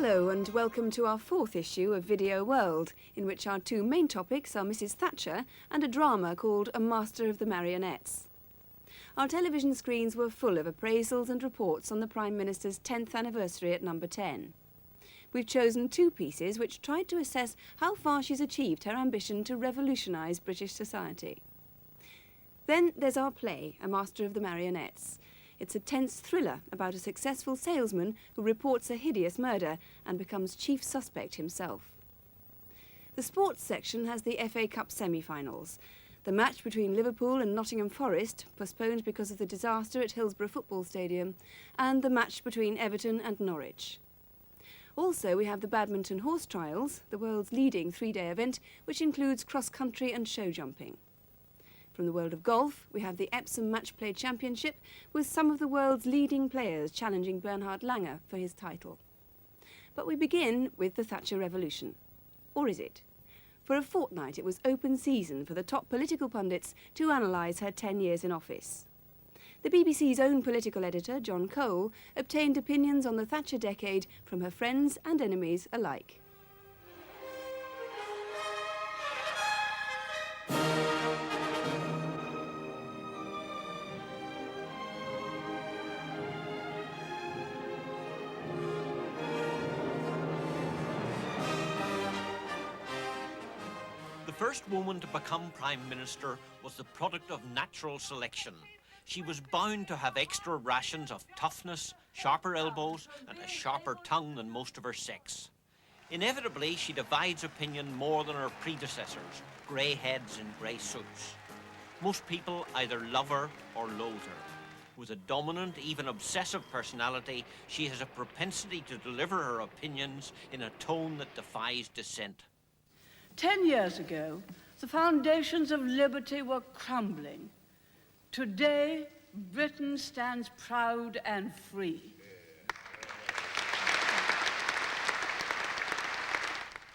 Hello and welcome to our fourth issue of Video World, in which our two main topics are Mrs. Thatcher and a drama called A Master of the Marionettes. Our television screens were full of appraisals and reports on the Prime Minister's 10th anniversary at number 10. We've chosen two pieces which tried to assess how far she's achieved her ambition to revolutionise British society. Then there's our play, A Master of the Marionettes. It's a tense thriller about a successful salesman who reports a hideous murder and becomes chief suspect himself. The sports section has the FA Cup semi-finals, the match between Liverpool and Nottingham Forest, postponed because of the disaster at Hillsborough Football Stadium, and the match between Everton and Norwich. Also, we have the badminton horse trials, the world's leading three-day event, which includes cross-country and show jumping. From the world of golf, we have the Epsom Match Play Championship, with some of the world's leading players challenging Bernhard Langer for his title. But we begin with the Thatcher Revolution. Or is it? For a fortnight, it was open season for the top political pundits to analyse her 10 years in office. The BBC's own political editor, John Cole, obtained opinions on the Thatcher decade from her friends and enemies alike. The first woman to become Prime Minister was the product of natural selection. She was bound to have extra rations of toughness, sharper elbows, and a sharper tongue than most of her sex. Inevitably, she divides opinion more than her predecessors, grey heads in grey suits. Most people either love her or loathe her. With a dominant, even obsessive personality, she has a propensity to deliver her opinions in a tone that defies dissent. 10 years ago, the foundations of liberty were crumbling. Today, Britain stands proud and free.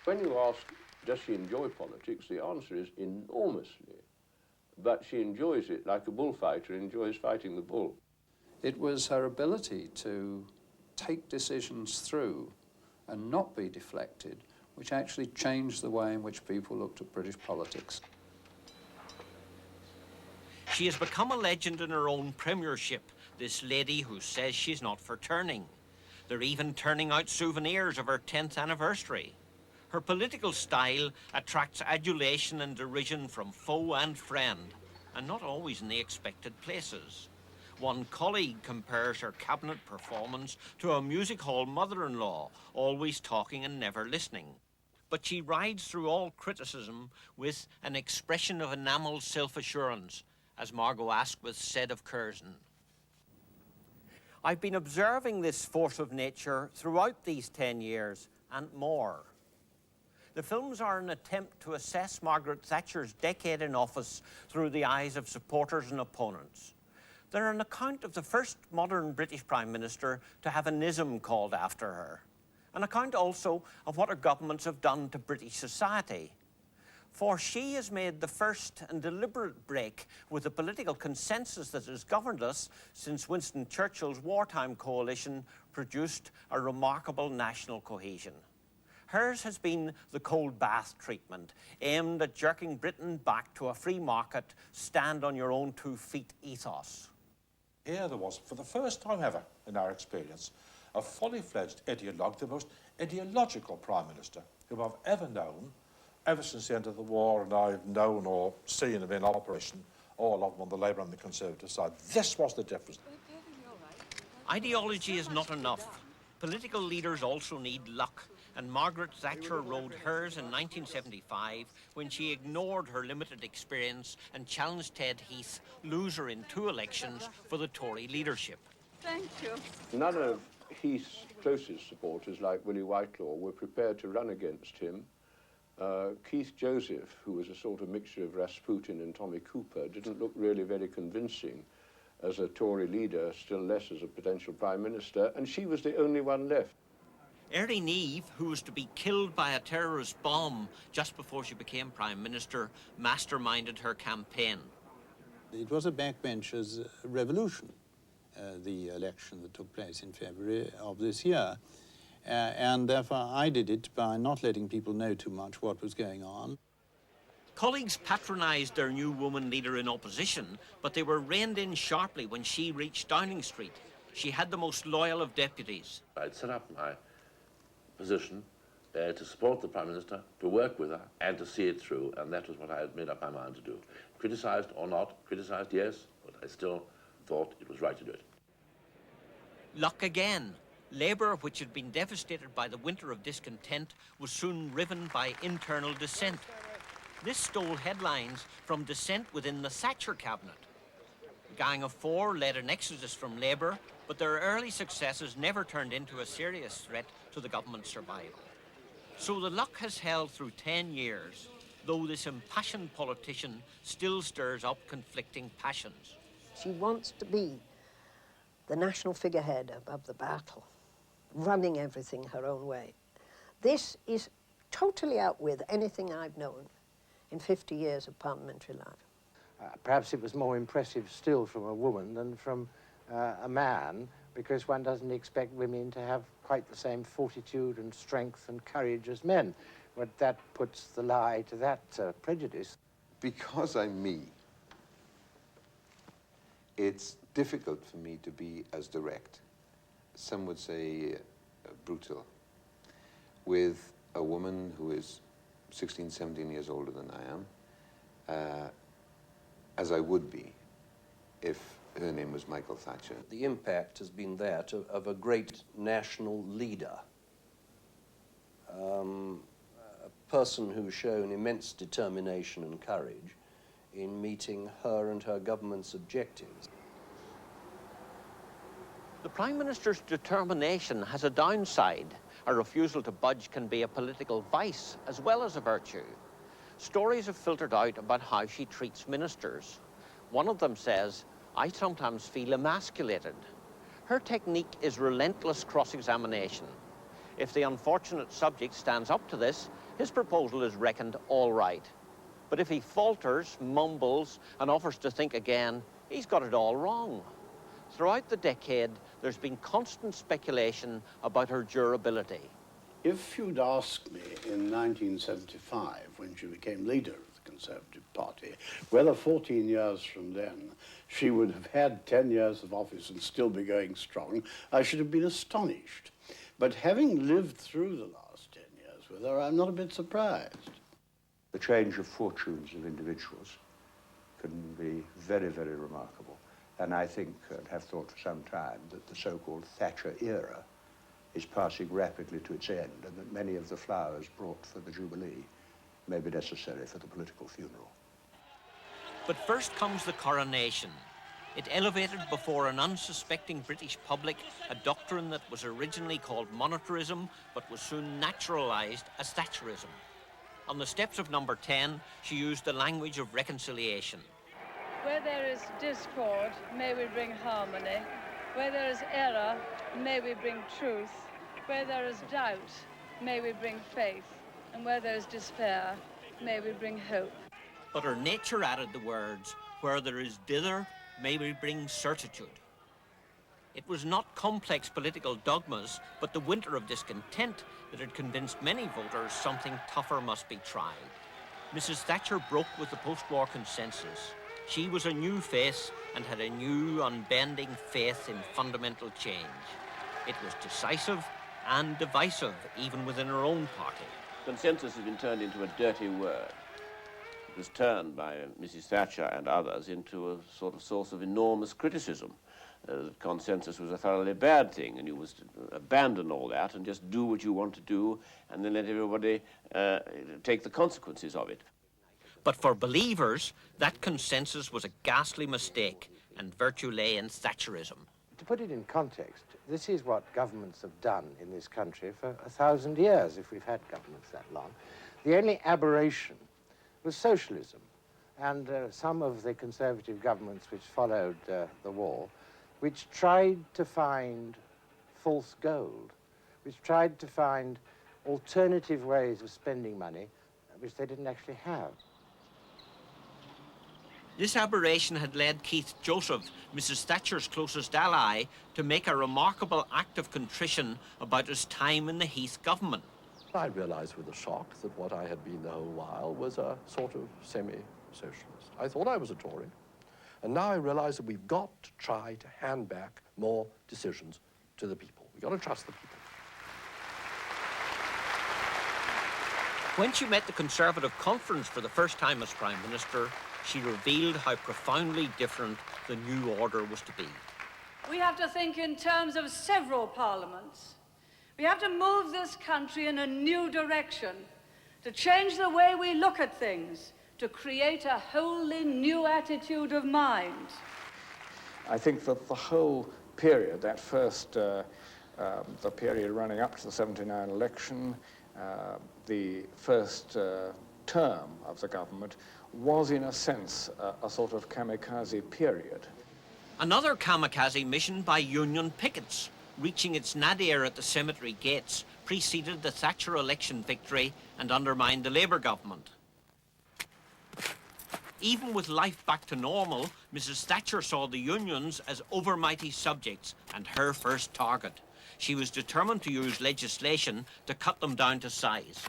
When you ask, does she enjoy politics, the answer is enormously. But she enjoys it like a bullfighter enjoys fighting the bull. It was her ability to take decisions through and not be deflected which actually changed the way in which people looked at British politics. She has become a legend in her own premiership, this lady who says she's not for turning. They're even turning out souvenirs of her 10th anniversary. Her political style attracts adulation and derision from foe and friend, and not always in the expected places. One colleague compares her cabinet performance to a music hall mother-in-law, always talking and never listening. But she rides through all criticism with an expression of enamelled self-assurance, as Margot Asquith said of Curzon. I've been observing this force of nature throughout these 10 years and more. The films are an attempt to assess Margaret Thatcher's decade in office through the eyes of supporters and opponents. They're an account of the first modern British Prime Minister to have an ism called after her. An account also of what her governments have done to British society. For she has made the first and deliberate break with the political consensus that has governed us since Winston Churchill's wartime coalition produced a remarkable national cohesion. Hers has been the cold bath treatment, aimed at jerking Britain back to a free market, stand on your own 2 feet ethos. Here there was, for the first time ever in our experience, a fully fledged ideologue, the most ideological Prime Minister whom I've ever known, ever since the end of the war, and I've known or seen him in operation, all of them on the Labour and the Conservative side. This was the difference. Ideology is not enough. Political leaders also need luck, and Margaret Thatcher rode hers in 1975 when she ignored her limited experience and challenged Ted Heath, loser in 2 elections, for the Tory leadership. Thank you. None of Heath's closest supporters, like Willie Whitelaw, were prepared to run against him. Keith Joseph, who was a sort of mixture of Rasputin and Tommy Cooper, didn't look really very convincing as a Tory leader, still less as a potential Prime Minister, and she was the only one left. Erin Eve, who was to be killed by a terrorist bomb just before she became Prime Minister, masterminded her campaign. It was a backbenchers' revolution, the election that took place in February of this year. and therefore I did it by not letting people know too much what was going on. Colleagues patronised their new woman leader in opposition, but they were reined in sharply when she reached Downing Street. She had the most loyal of deputies. I'd set up my position to support the Prime Minister, to work with her, and to see it through, and that was what I had made up my mind to do. Criticised or not, criticised, yes, but I still thought it was right to do it. Luck again. Labour, which had been devastated by the winter of discontent, was soon riven by internal dissent. This stole headlines from dissent within the Thatcher cabinet. The Gang of Four led an exodus from Labour, but their early successes never turned into a serious threat to the government's survival. So the luck has held through 10 years, though this impassioned politician still stirs up conflicting passions. She wants to be the national figurehead above the battle, running everything her own way. This is totally out with anything I've known in 50 years of parliamentary life. Perhaps it was more impressive still from a woman than from a man, because one doesn't expect women to have quite the same fortitude and strength and courage as men. But that puts the lie to that prejudice. Because I'm me, it's difficult for me to be as direct, some would say brutal, with a woman who is 16, 17 years older than I am, as I would be if her name was Michael Thatcher. The impact has been that of a great national leader, a person who's shown immense determination and courage in meeting her and her government's objectives. The Prime Minister's determination has a downside. A refusal to budge can be a political vice as well as a virtue. Stories have filtered out about how she treats ministers. One of them says, "I sometimes feel emasculated." Her technique is relentless cross-examination. If the unfortunate subject stands up to this, his proposal is reckoned all right. But if he falters, mumbles, and offers to think again, he's got it all wrong. Throughout the decade, there's been constant speculation about her durability. If you'd asked me in 1975, when she became leader of the Conservative Party, whether 14 years from then she would have had 10 years of office and still be going strong, I should have been astonished. But having lived through the last 10 years with her, I'm not a bit surprised. The change of fortunes of individuals can be very, very remarkable. And I think, and have thought for some time, that the so-called Thatcher era is passing rapidly to its end, and that many of the flowers brought for the Jubilee may be necessary for the political funeral. But first comes the coronation. It elevated before an unsuspecting British public a doctrine that was originally called monetarism, but was soon naturalised as Thatcherism. On the steps of number 10, she used the language of reconciliation. Where there is discord, may we bring harmony. Where there is error, may we bring truth. Where there is doubt, may we bring faith. And where there is despair, may we bring hope. But her nature added the words, "Where there is dither, may we bring certitude." It was not complex political dogmas, but the winter of discontent that had convinced many voters something tougher must be tried. Mrs. Thatcher broke with the post-war consensus. She was a new face and had a new, unbending faith in fundamental change. It was decisive and divisive, even within her own party. Consensus has been turned into a dirty word. It was turned by Mrs. Thatcher and others into a sort of source of enormous criticism. Consensus was a thoroughly bad thing, and you was to abandon all that and just do what you want to do, and then let everybody take the consequences of it. But for believers, that consensus was a ghastly mistake, and virtue lay in Thatcherism. To put it in context, this is what governments have done in this country for 1,000 years, if we've had governments that long. The only aberration was socialism, and some of the conservative governments which followed the war, which tried to find false gold, which tried to find alternative ways of spending money, which they didn't actually have. This aberration had led Keith Joseph, Mrs. Thatcher's closest ally, to make a remarkable act of contrition about his time in the Heath government. I realised with a shock that what I had been the whole while was a sort of semi-socialist. I thought I was a Tory, and now I realise that we've got to try to hand back more decisions to the people. We've got to trust the people. When she met the Conservative conference for the first time as Prime Minister, she revealed how profoundly different the new order was to be. We have to think in terms of several parliaments. We have to move this country in a new direction, to change the way we look at things, to create a wholly new attitude of mind. I think that the whole period, that first, the period running up to the 79 election, the first term of the government, was in a sense a sort of kamikaze period. Another kamikaze mission by union pickets, reaching its nadir at the cemetery gates, preceded the Thatcher election victory and undermined the Labour government. Even with life back to normal, Mrs. Thatcher saw the unions as overmighty subjects and her first target. She was determined to use legislation to cut them down to size.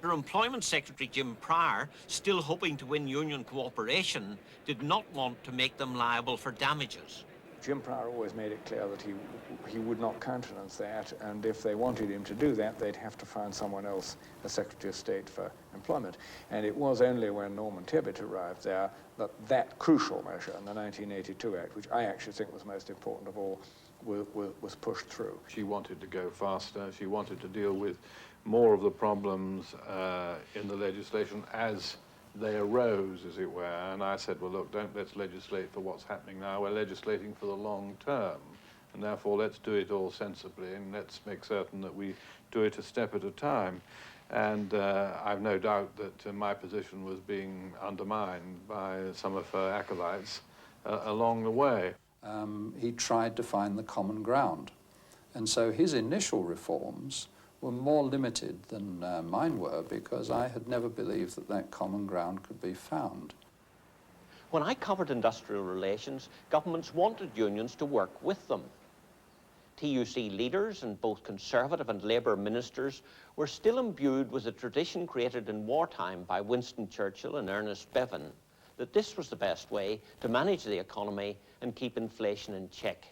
Her Employment Secretary, Jim Pryor, still hoping to win union cooperation, did not want to make them liable for damages. Jim Pryor always made it clear that he would not countenance that, and if they wanted him to do that, they'd have to find someone else as Secretary of State for Employment. And it was only when Norman Tebbit arrived there that that crucial measure in the 1982 Act, which I actually think was most important of all, was pushed through. She wanted to go faster. She wanted to deal with more of the problems in the legislation as they arose, as it were. And I said, well, look, let's legislate for what's happening now. We're legislating for the long term. And therefore, let's do it all sensibly, and let's make certain that we do it a step at a time. And I've no doubt that my position was being undermined by some of her acolytes along the way. He tried to find the common ground. And so his initial reforms were more limited than mine were, because I had never believed that that common ground could be found. When I covered industrial relations, governments wanted unions to work with them. TUC leaders and both Conservative and Labour ministers were still imbued with a tradition created in wartime by Winston Churchill and Ernest Bevin, that this was the best way to manage the economy and keep inflation in check.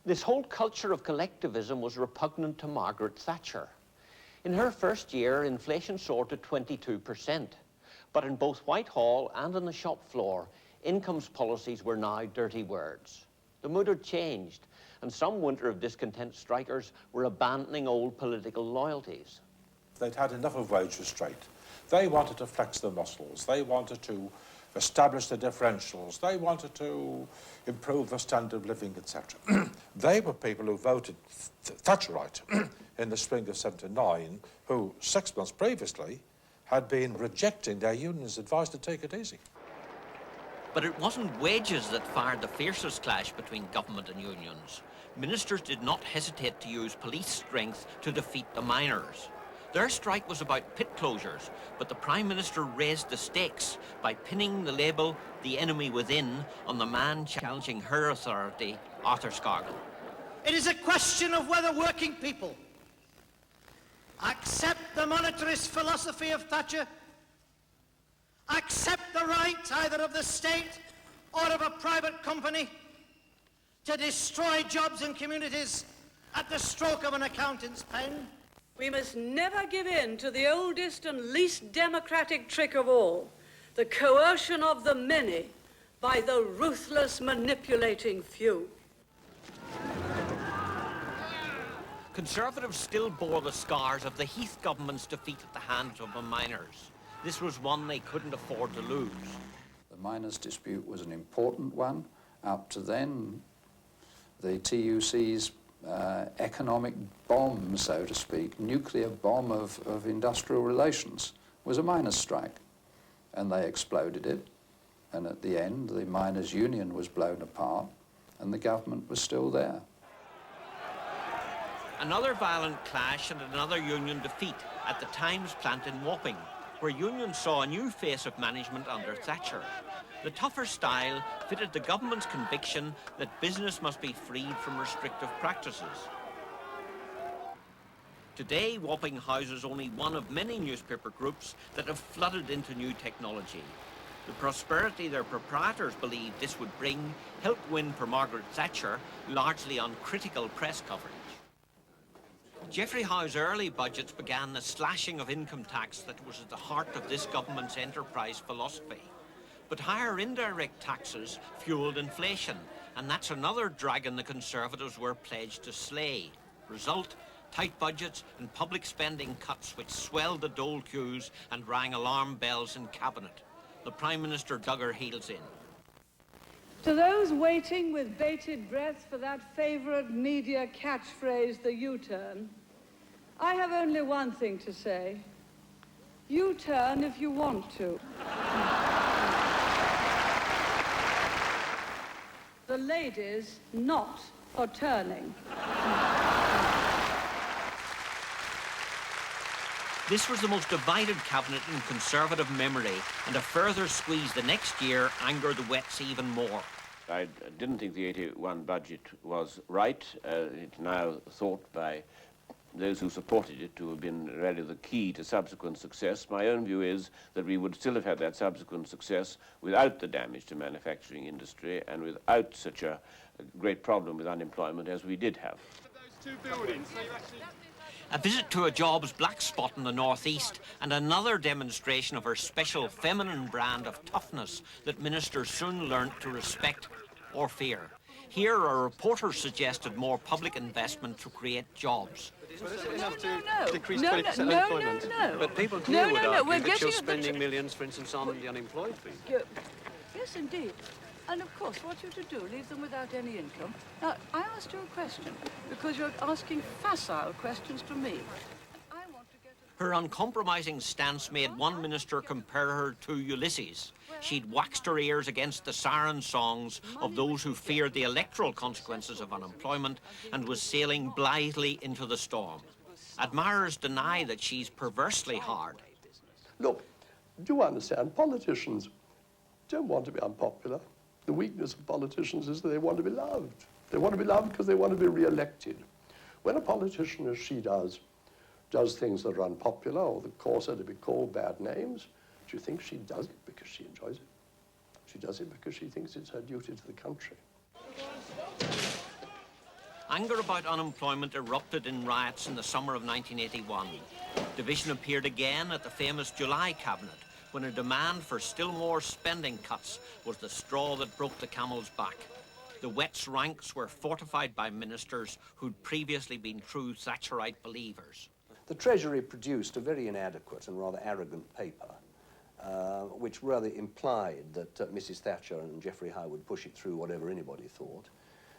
This whole culture of collectivism was repugnant to Margaret Thatcher. In her first year, inflation soared to 22%. But in both Whitehall and on the shop floor, incomes policies were now dirty words. The mood had changed, and some winter of discontent strikers were abandoning old political loyalties. They'd had enough of wage restraint. They wanted to flex their muscles. They wanted to establish the differentials. They wanted to improve the standard of living, etc. They were people who voted Thatcherite in the spring of '79, who 6 months previously had been rejecting their union's advice to take it easy. But it wasn't wages that fired the fiercest clash between government and unions. Ministers did not hesitate to use police strength to defeat the miners. Their strike was about pit closures, but the Prime Minister raised the stakes by pinning the label, "The Enemy Within," on the man challenging her authority, Arthur Scargill. It is a question of whether working people accept the monetarist philosophy of Thatcher, accept the right either of the state or of a private company to destroy jobs and communities at the stroke of an accountant's pen. We must never give in to the oldest and least democratic trick of all, the coercion of the many by the ruthless manipulating few. Conservatives still bore the scars of the Heath government's defeat at the hands of the miners. This was one they couldn't afford to lose. The miners' dispute was an important one. Up to then, the TUC's economic bomb, so to speak, nuclear bomb of industrial relations, was a miners' strike. And they exploded it. And at the end, the miners' union was blown apart, and the government was still there. Another violent clash and another union defeat at the Times plant in Wapping. where unions saw a new face of management under Thatcher. The tougher style fitted the government's conviction that business must be freed from restrictive practices. Today, Wapping houses only one of many newspaper groups that have flooded into new technology. The prosperity their proprietors believed this would bring helped win for Margaret Thatcher largely on critical press coverage. Geoffrey Howe's early budgets began the slashing of income tax that was at the heart of this government's enterprise philosophy. But higher indirect taxes fueled inflation, and that's another dragon the Conservatives were pledged to slay. Result, tight budgets and public spending cuts which swelled the dole queues and rang alarm bells in Cabinet. The Prime Minister dug her heels in. To those waiting with bated breath for that favourite media catchphrase, the U-turn, I have only one thing to say. U-turn if you want to. The ladies not for turning. This was the most divided cabinet in Conservative memory, and a further squeeze the next year angered the Wets even more. I didn't think the 81 budget was right. It's now thought by those who supported it to have been really the key to subsequent success. My own view is that we would still have had that subsequent success without the damage to manufacturing industry and without such a great problem with unemployment as we did have. A visit to a jobs black spot in the northeast and another demonstration of her special feminine brand of toughness that ministers soon learnt to respect or fear. Here, a reporter suggested more public investment to create jobs. But does it enough to decrease 20% unemployment? But people here would argue that you're spending millions, for instance, on the unemployed people. Yes, indeed. And of course, what you're to do, leave them without any income. Now, I asked you a question, because you're asking facile questions to me. Her uncompromising stance made one minister compare her to Ulysses. She'd waxed her ears against the siren songs of those who feared the electoral consequences of unemployment and was sailing blithely into the storm. Admirers deny that she's perversely hard. Look, do you understand? Politicians don't want to be unpopular. The weakness of politicians is that they want to be loved. They want to be loved because they want to be re-elected. When a politician, as she does things that are unpopular or that cause her to be called bad names, do you think she does it because she enjoys it? She does it because she thinks it's her duty to the country. Anger about unemployment erupted in riots in the summer of 1981. Division appeared again at the famous July Cabinet, when a demand for still more spending cuts was the straw that broke the camel's back. The Wets' ranks were fortified by ministers who'd previously been true Thatcherite believers. The Treasury produced a very inadequate and rather arrogant paper, which rather implied that Mrs. Thatcher and Geoffrey Howe would push it through whatever anybody thought.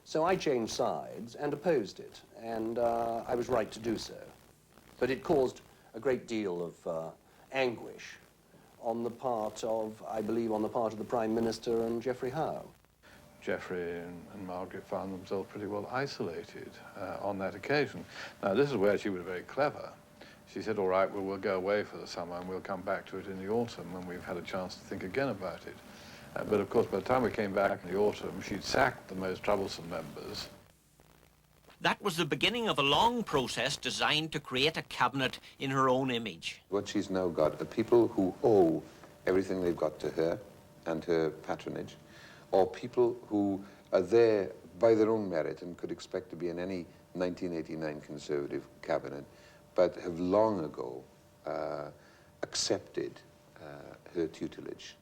So I changed sides and opposed it, and I was right to do so. But it caused a great deal of anguish on the part of, I believe, on the part of the Prime Minister and Geoffrey Howe. Geoffrey and Margaret found themselves pretty well isolated on that occasion. Now, this is where she was very clever. She said, all right, well, we'll go away for the summer and we'll come back to it in the autumn when we've had a chance to think again about it. But of course, by the time we came back in the autumn, she'd sacked the most troublesome members. That was the beginning of a long process designed to create a cabinet in her own image. What she's now got are people who owe everything they've got to her and her patronage, or people who are there by their own merit and could expect to be in any 1989 Conservative cabinet, but have long ago accepted her tutelage.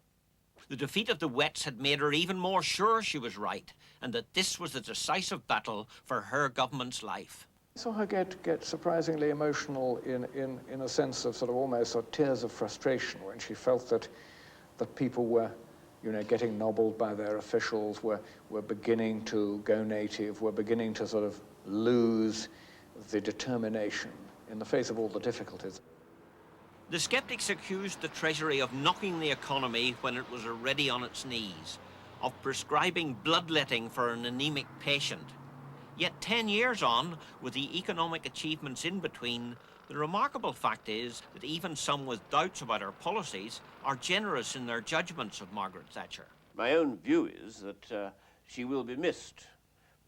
The defeat of the Wets had made her even more sure she was right, and that this was the decisive battle for her government's life. I saw her get surprisingly emotional in a sense of sort of almost sort of tears of frustration when she felt that people were, you know, getting nobbled by their officials, were beginning to go native, were beginning to sort of lose the determination in the face of all the difficulties. The sceptics accused the Treasury of knocking the economy when it was already on its knees, of prescribing bloodletting for an anemic patient. Yet 10 years on, with the economic achievements in between, The remarkable fact is that even some with doubts about her policies are generous in their judgments of Margaret Thatcher. My own view is that she will be missed,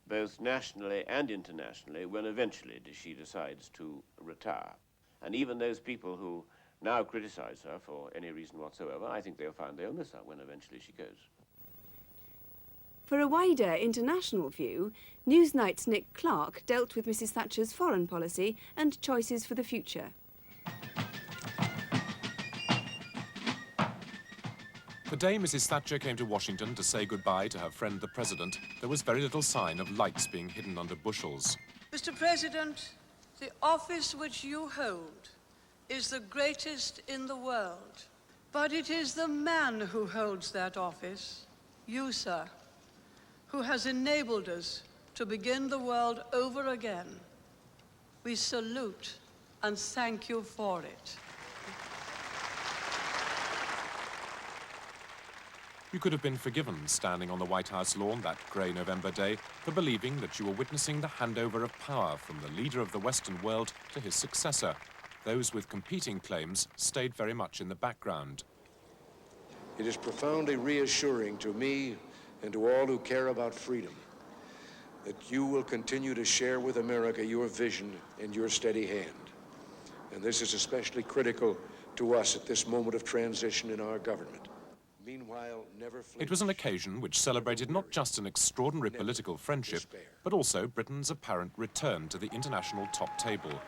both nationally and internationally, when eventually she decides to retire. And even those people who now criticize her for any reason whatsoever, I think they'll find they'll miss her when eventually she goes. For a wider international view, Newsnight's Nick Clarke dealt with Mrs. Thatcher's foreign policy and choices for the future. The day Mrs. Thatcher came to Washington to say goodbye to her friend the President, there was very little sign of lights being hidden under bushels. Mr. President, the office which you hold is the greatest in the world. But it is the man who holds that office, you, sir, who has enabled us to begin the world over again. We salute and thank you for it. You could have been forgiven standing on the White House lawn that grey November day for believing that you were witnessing the handover of power from the leader of the Western world to his successor. Those with competing claims stayed very much in the background. It is profoundly reassuring to me and to all who care about freedom that you will continue to share with America your vision and your steady hand. And this is especially critical to us at this moment of transition in our government. Meanwhile, never flinch. It was an occasion which celebrated not just an extraordinary political friendship, but also Britain's apparent return to the international top table.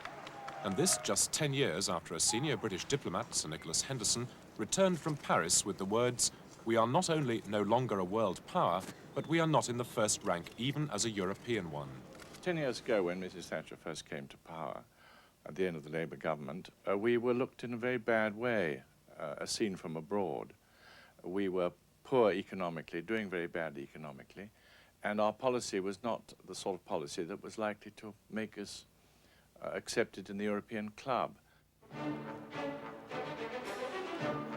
And this just 10 years after a senior British diplomat, Sir Nicholas Henderson, returned from Paris with the words, "We are not only no longer a world power, but we are not in the first rank even as a European one." 10 years ago, when Mrs. Thatcher first came to power, at the end of the Labour government, we were looked in a very bad way, as seen from abroad. We were poor economically, doing very badly economically, and our policy was not the sort of policy that was likely to make us accepted in the European club.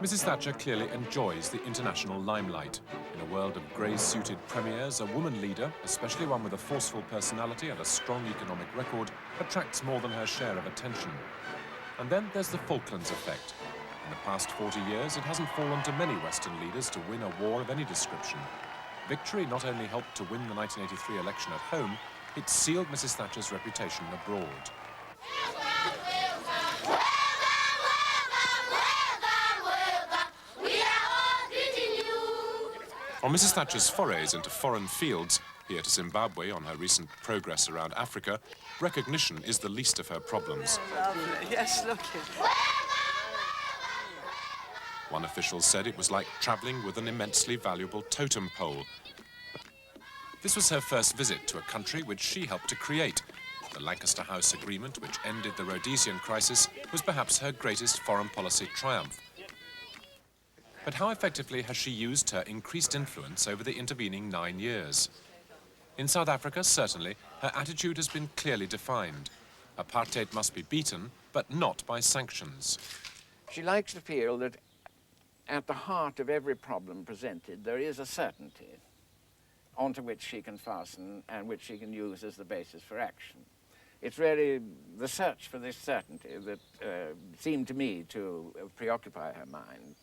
Mrs. Thatcher clearly enjoys the international limelight. In a world of grey-suited premiers, a woman leader, especially one with a forceful personality and a strong economic record, attracts more than her share of attention. And then there's the Falklands effect. In the past 40 years, it hasn't fallen to many Western leaders to win a war of any description. Victory not only helped to win the 1983 election at home, it sealed Mrs. Thatcher's reputation abroad. On Mrs. Thatcher's forays into foreign fields, here to Zimbabwe on her recent progress around Africa, recognition is the least of her problems. Lovely. Yes, look it. One official said it was like travelling with an immensely valuable totem pole. This was her first visit to a country which she helped to create. The Lancaster House Agreement, which ended the Rhodesian crisis, was perhaps her greatest foreign policy triumph. But how effectively has she used her increased influence over the intervening 9 years? In South Africa, certainly, her attitude has been clearly defined. Apartheid must be beaten, but not by sanctions. She likes to feel that at the heart of every problem presented, there is a certainty onto which she can fasten and which she can use as the basis for action. It's really the search for this certainty that seemed to me to preoccupy her mind.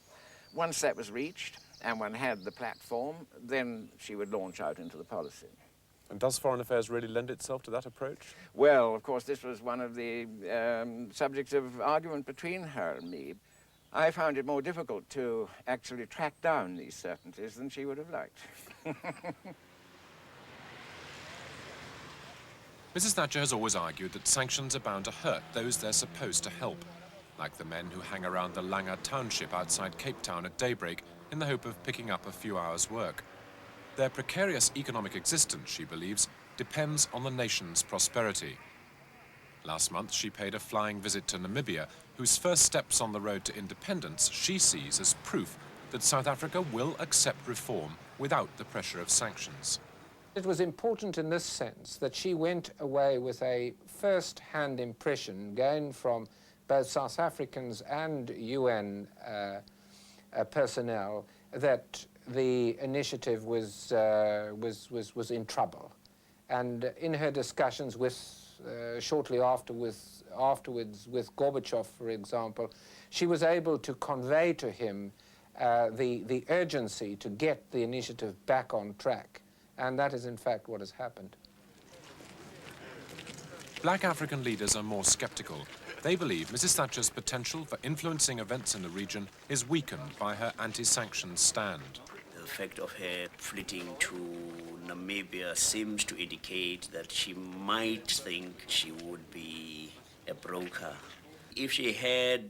Once that was reached and one had the platform, then she would launch out into the policy. And does foreign affairs really lend itself to that approach? Well, of course, this was one of the subjects of argument between her and me. I found it more difficult to actually track down these certainties than she would have liked. Mrs. Thatcher has always argued that sanctions are bound to hurt those they're supposed to help, like the men who hang around the Langer township outside Cape Town at daybreak in the hope of picking up a few hours' work. Their precarious economic existence, she believes, depends on the nation's prosperity. Last month, she paid a flying visit to Namibia, whose first steps on the road to independence she sees as proof that South Africa will accept reform without the pressure of sanctions. It was important in this sense that she went away with a first-hand impression gained from both South Africans and UN personnel that the initiative was in trouble. And in her discussions with shortly afterwards with Gorbachev, for example, she was able to convey to him the urgency to get the initiative back on track. And that is, in fact, what has happened. Black African leaders are more sceptical. They believe Mrs. Thatcher's potential for influencing events in the region is weakened by her anti-sanctions stand. The fact of her flitting to Namibia seems to indicate that she might think she would be a broker. If she had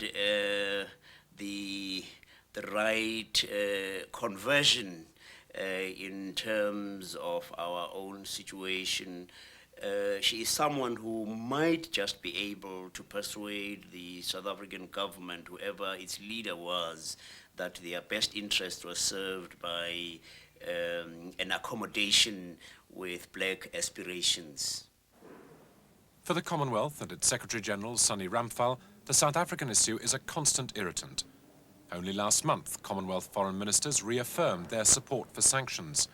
the right conversion in terms of our own situation, she is someone who might just be able to persuade the South African government, whoever its leader was, that their best interest was served by an accommodation with black aspirations. For the Commonwealth and its Secretary-General, Sonny Ramphal, the South African issue is a constant irritant. Only last month, Commonwealth foreign ministers reaffirmed their support for sanctions.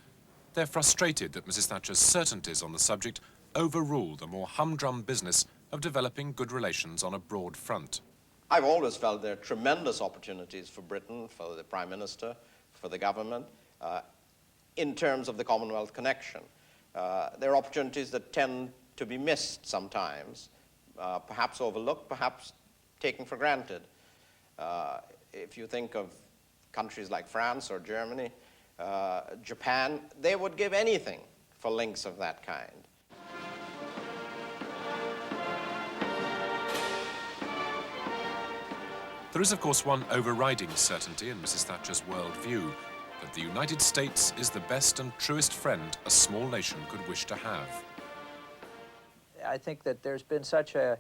They're frustrated that Mrs. Thatcher's certainties on the subject overrule the more humdrum business of developing good relations on a broad front. I've always felt there are tremendous opportunities for Britain, for the Prime Minister, for the government, in terms of the Commonwealth connection. There are opportunities that tend to be missed sometimes, perhaps overlooked, perhaps taken for granted. If you think of countries like France or Germany, Japan, they would give anything for links of that kind. There is, of course, one overriding certainty in Mrs. Thatcher's worldview, that the United States is the best and truest friend a small nation could wish to have. I think that there's been such a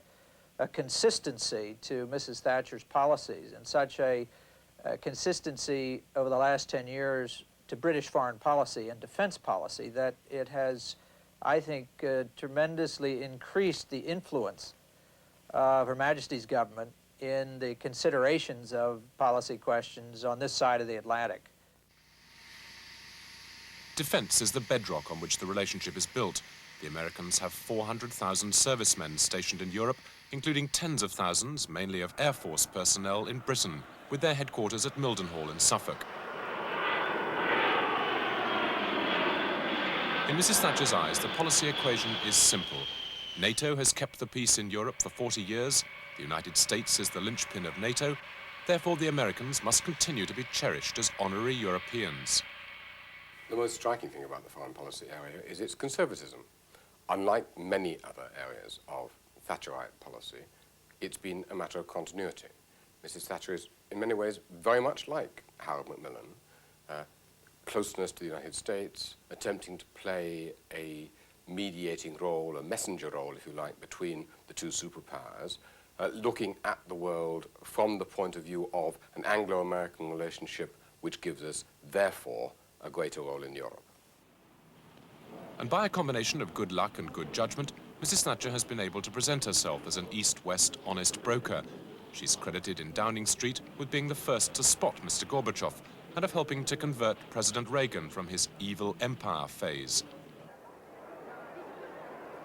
consistency to Mrs. Thatcher's policies and such a consistency over the last 10 years to British foreign policy and defense policy that it has, I think, tremendously increased the influence of Her Majesty's government in the considerations of policy questions on this side of the Atlantic. Defense is the bedrock on which the relationship is built. The Americans have 400,000 servicemen stationed in Europe, including tens of thousands, mainly of Air Force personnel, in Britain, with their headquarters at Mildenhall in Suffolk. In Mrs. Thatcher's eyes, the policy equation is simple. NATO has kept the peace in Europe for 40 years. The United States is the linchpin of NATO. Therefore, the Americans must continue to be cherished as honorary Europeans. The most striking thing about the foreign policy area is its conservatism. Unlike many other areas of Thatcherite policy, it's been a matter of continuity. Mrs. Thatcher is, in many ways, very much like Harold Macmillan. Closeness to the United States, attempting to play a mediating role, a messenger role, if you like, between the two superpowers, looking at the world from the point of view of an Anglo-American relationship which gives us, therefore, a greater role in Europe. And by a combination of good luck and good judgment, Mrs. Thatcher has been able to present herself as an East-West honest broker. She's credited in Downing Street with being the first to spot Mr. Gorbachev and of helping to convert President Reagan from his evil empire phase.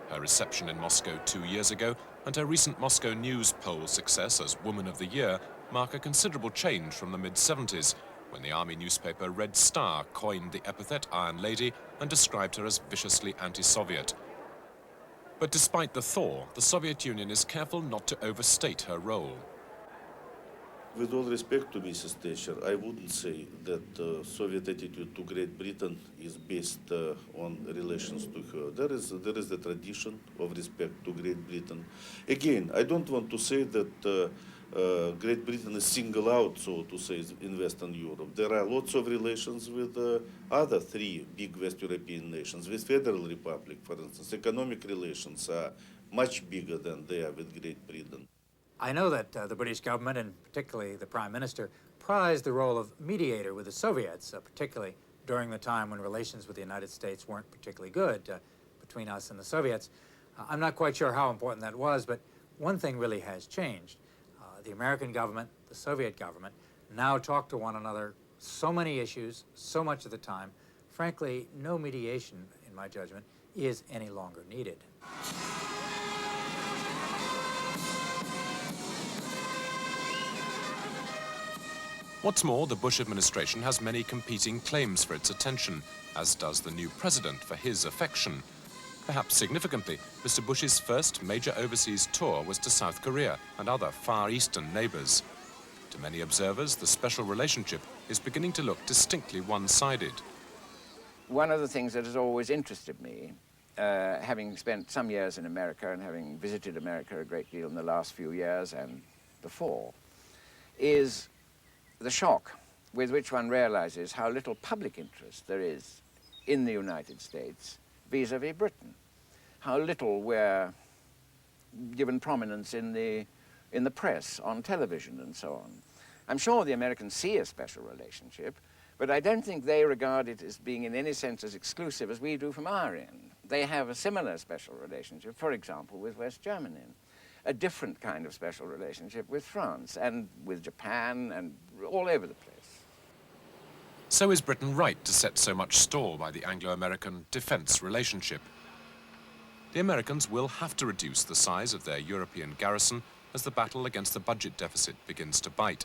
Her reception in Moscow 2 years ago and her recent Moscow News poll success as Woman of the Year mark a considerable change from the mid-70s, when the army newspaper Red Star coined the epithet Iron Lady and described her as viciously anti-Soviet. But despite the thaw, the Soviet Union is careful not to overstate her role. With all respect to Mrs. Thatcher, I wouldn't say that the Soviet attitude to Great Britain is based on relations to her. There is a tradition of respect to Great Britain. Again, I don't want to say that Great Britain is singled out, so to say, in Western Europe. There are lots of relations with other three big West European nations. With Federal Republic, for instance, economic relations are much bigger than they are with Great Britain. I know that the British government, and particularly the Prime Minister, prized the role of mediator with the Soviets, particularly during the time when relations with the United States weren't particularly good between us and the Soviets. I'm not quite sure how important that was, but one thing really has changed. The American government, the Soviet government, now talk to one another so many issues, so much of the time. Frankly, no mediation, in my judgment, is any longer needed. What's more, the Bush administration has many competing claims for its attention, as does the new president for his affection. Perhaps significantly, Mr. Bush's first major overseas tour was to South Korea and other Far Eastern neighbors. To many observers, the special relationship is beginning to look distinctly one-sided. One of the things that has always interested me, having spent some years in America and having visited America a great deal in the last few years and before, is the shock with which one realizes how little public interest there is in the United States vis-à-vis Britain. How little we're given prominence in the press, on television and so on. I'm sure the Americans see a special relationship, but I don't think they regard it as being in any sense as exclusive as we do from our end. They have a similar special relationship, for example, with West Germany, a different kind of special relationship with France and with Japan and all over the place. So is Britain right to set so much store by the Anglo-American defence relationship? The Americans will have to reduce the size of their European garrison as the battle against the budget deficit begins to bite.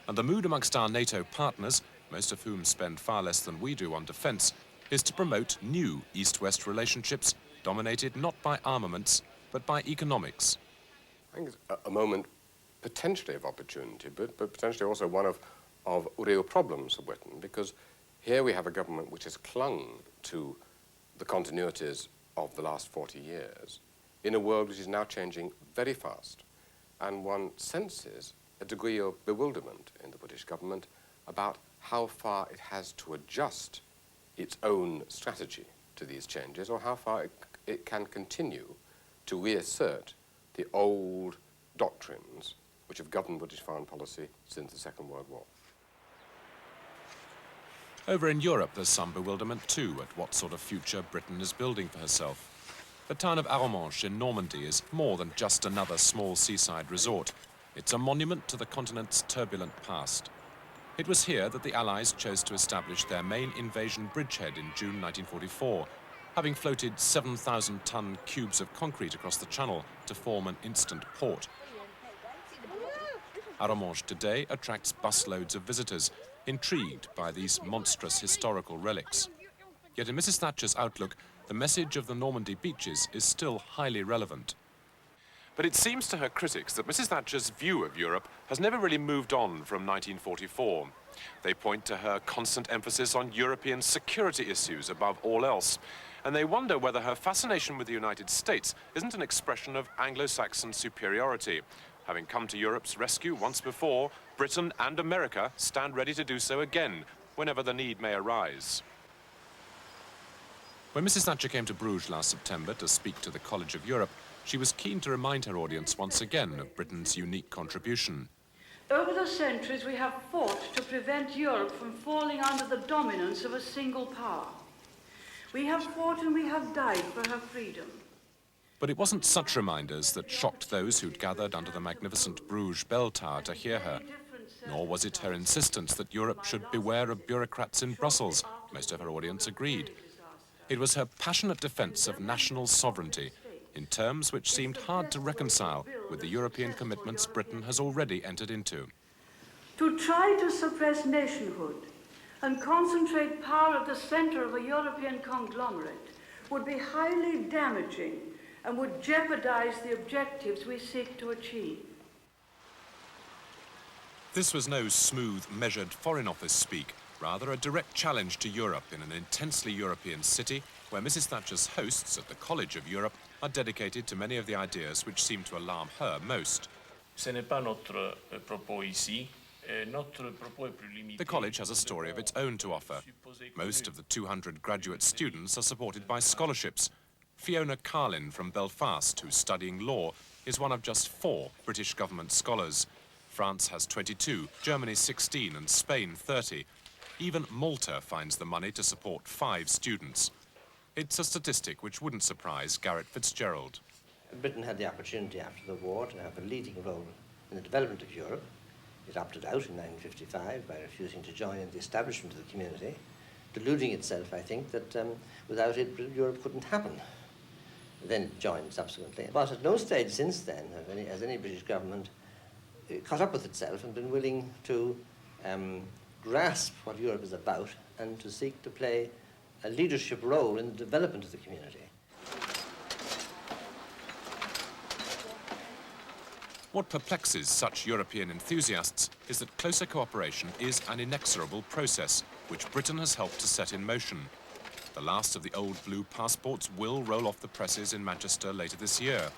And the mood amongst our NATO partners, most of whom spend far less than we do on defence, is to promote new East-West relationships dominated not by armaments, but by economics. I think it's a moment potentially of opportunity, but potentially also one of real problems for Britain, because here we have a government which has clung to the continuities of the last 40 years in a world which is now changing very fast. And one senses a degree of bewilderment in the British government about how far it has to adjust its own strategy to these changes, or how far it can continue to reassert the old doctrines which have governed British foreign policy since the Second World War. Over in Europe, there's some bewilderment too at what sort of future Britain is building for herself. The town of Arromanches in Normandy is more than just another small seaside resort. It's a monument to the continent's turbulent past. It was here that the Allies chose to establish their main invasion bridgehead in June 1944, having floated 7,000-ton cubes of concrete across the channel to form an instant port. Arromanches today attracts busloads of visitors, intrigued by these monstrous historical relics. Yet in Mrs. Thatcher's outlook, the message of the Normandy beaches is still highly relevant. But it seems to her critics that Mrs. Thatcher's view of Europe has never really moved on from 1944. They point to her constant emphasis on European security issues above all else, and they wonder whether her fascination with the United States isn't an expression of Anglo-Saxon superiority. Having come to Europe's rescue once before, Britain and America stand ready to do so again, whenever the need may arise. When Mrs. Thatcher came to Bruges last September to speak to the College of Europe, she was keen to remind her audience once again of Britain's unique contribution. Over the centuries, we have fought to prevent Europe from falling under the dominance of a single power. We have fought and we have died for her freedom. But it wasn't such reminders that shocked those who'd gathered under the magnificent Bruges bell tower to hear her. Nor was it her insistence that Europe should beware of bureaucrats in Brussels. Most of her audience agreed. It was her passionate defence of national sovereignty, in terms which seemed hard to reconcile with the European commitments Britain has already entered into. To try to suppress nationhood and concentrate power at the centre of a European conglomerate would be highly damaging and would jeopardize the objectives we seek to achieve. This was no smooth, measured Foreign Office speak, rather a direct challenge to Europe in an intensely European city where Mrs. Thatcher's hosts at the College of Europe are dedicated to many of the ideas which seem to alarm her most. The college has a story of its own to offer. Most of the 200 graduate students are supported by scholarships. Fiona Carlin from Belfast, who's studying law, is one of just 4 British government scholars. France has 22, Germany 16 and Spain 30. Even Malta finds the money to support 5 students. It's a statistic which wouldn't surprise Garrett Fitzgerald. Britain had the opportunity after the war to have a leading role in the development of Europe. It opted out in 1955 by refusing to join in the establishment of the community, deluding itself, I think, that without it, Europe couldn't happen. Then joined subsequently. But at no stage since then has any British government caught up with itself and been willing to grasp what Europe is about and to seek to play a leadership role in the development of the community. What perplexes such European enthusiasts is that closer cooperation is an inexorable process, which Britain has helped to set in motion. The last of the old blue passports will roll off the presses in Manchester later this year.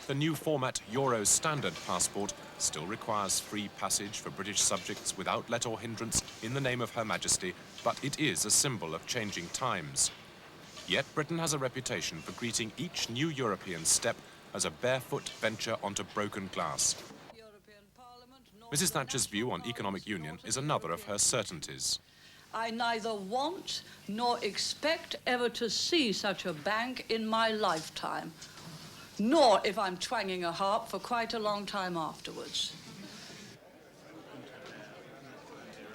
The new format Euro Standard passport still requires free passage for British subjects without let or hindrance in the name of Her Majesty, but it is a symbol of changing times. Yet Britain has a reputation for greeting each new European step as a barefoot venture onto broken glass. Mrs. Thatcher's view on economic union is another of her certainties. I neither want nor expect ever to see such a bank in my lifetime, nor if I'm twanging a harp for quite a long time afterwards.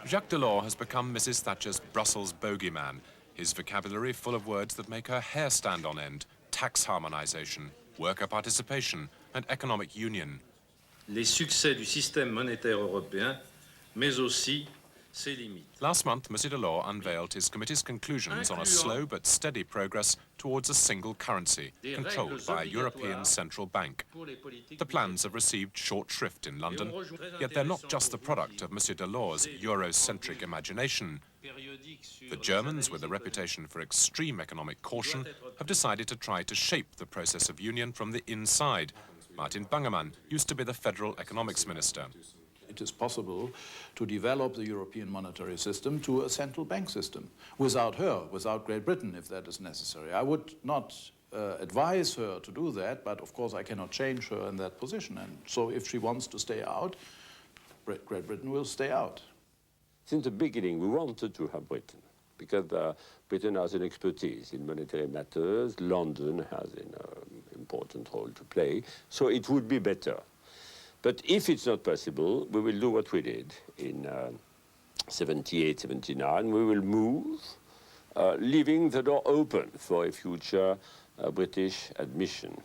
Jacques Delors has become Mrs. Thatcher's Brussels bogeyman, his vocabulary full of words that make her hair stand on end: tax harmonisation, worker participation and economic union. Les succès du système monétaire européen, mais aussi ses limites. Last month, Monsieur Delors unveiled his committee's conclusions on a slow but steady progress towards a single currency, controlled by a European central bank. The plans have received short shrift in London, yet they're not just the product of Monsieur Delors' Eurocentric imagination. The Germans, with a reputation for extreme economic caution, have decided to try to shape the process of union from the inside. Martin Bangemann used to be the federal economics minister. It is possible to develop the European monetary system to a central bank system without her, without Great Britain, if that is necessary. I would not advise her to do that, but of course I cannot change her in that position. And so if she wants to stay out, Great Britain will stay out. Since the beginning, we wanted to have Britain, because Britain has an expertise in monetary matters. London has an important role to play, so it would be better. But if it's not possible, we will do what we did in 78, 79. We will move, leaving the door open for a future British admission.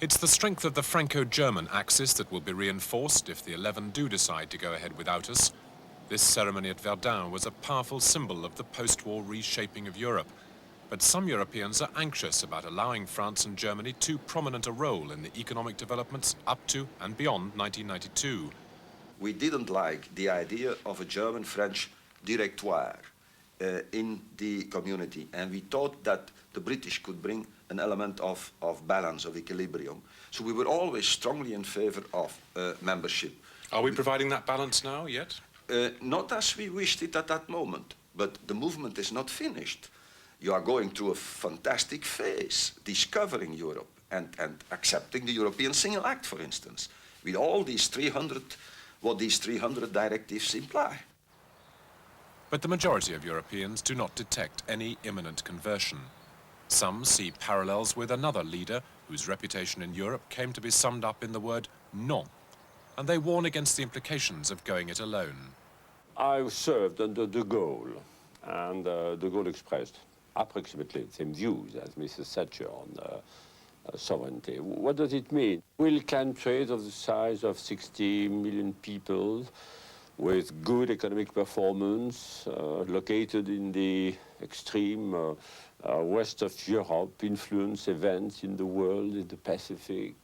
It's the strength of the Franco-German axis that will be reinforced if the 11 do decide to go ahead without us. This ceremony at Verdun was a powerful symbol of the post-war reshaping of Europe. But some Europeans are anxious about allowing France and Germany too prominent a role in the economic developments up to and beyond 1992. We didn't like the idea of a German-French directoire in the community, and we thought that the British could bring an element of balance, of equilibrium. So we were always strongly in favor of membership. Are we providing that balance now, yet? Not as we wished it at that moment, but the movement is not finished. You are going through a fantastic phase, discovering Europe and accepting the European Single Act, for instance, with all these 300, what these 300 directives imply. But the majority of Europeans do not detect any imminent conversion. Some see parallels with another leader whose reputation in Europe came to be summed up in the word non, and they warn against the implications of going it alone. I served under de Gaulle, and de Gaulle expressed approximately the same views as Mrs. Thatcher on sovereignty. What does it mean? Will countries of the size of 60 million people with good economic performance, located in the extreme west of Europe, influence events in the world, in the Pacific,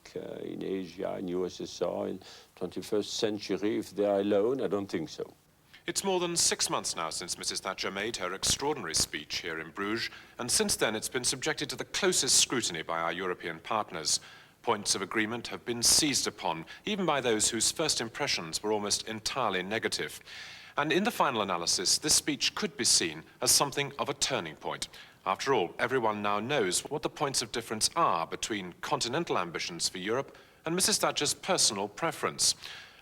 in Asia, in USSR, in 21st century, if they are alone? I don't think so. It's more than 6 months now since Mrs. Thatcher made her extraordinary speech here in Bruges, and since then it's been subjected to the closest scrutiny by our European partners. Points of agreement have been seized upon, even by those whose first impressions were almost entirely negative. And in the final analysis, this speech could be seen as something of a turning point. After all, everyone now knows what the points of difference are between continental ambitions for Europe and Mrs. Thatcher's personal preference.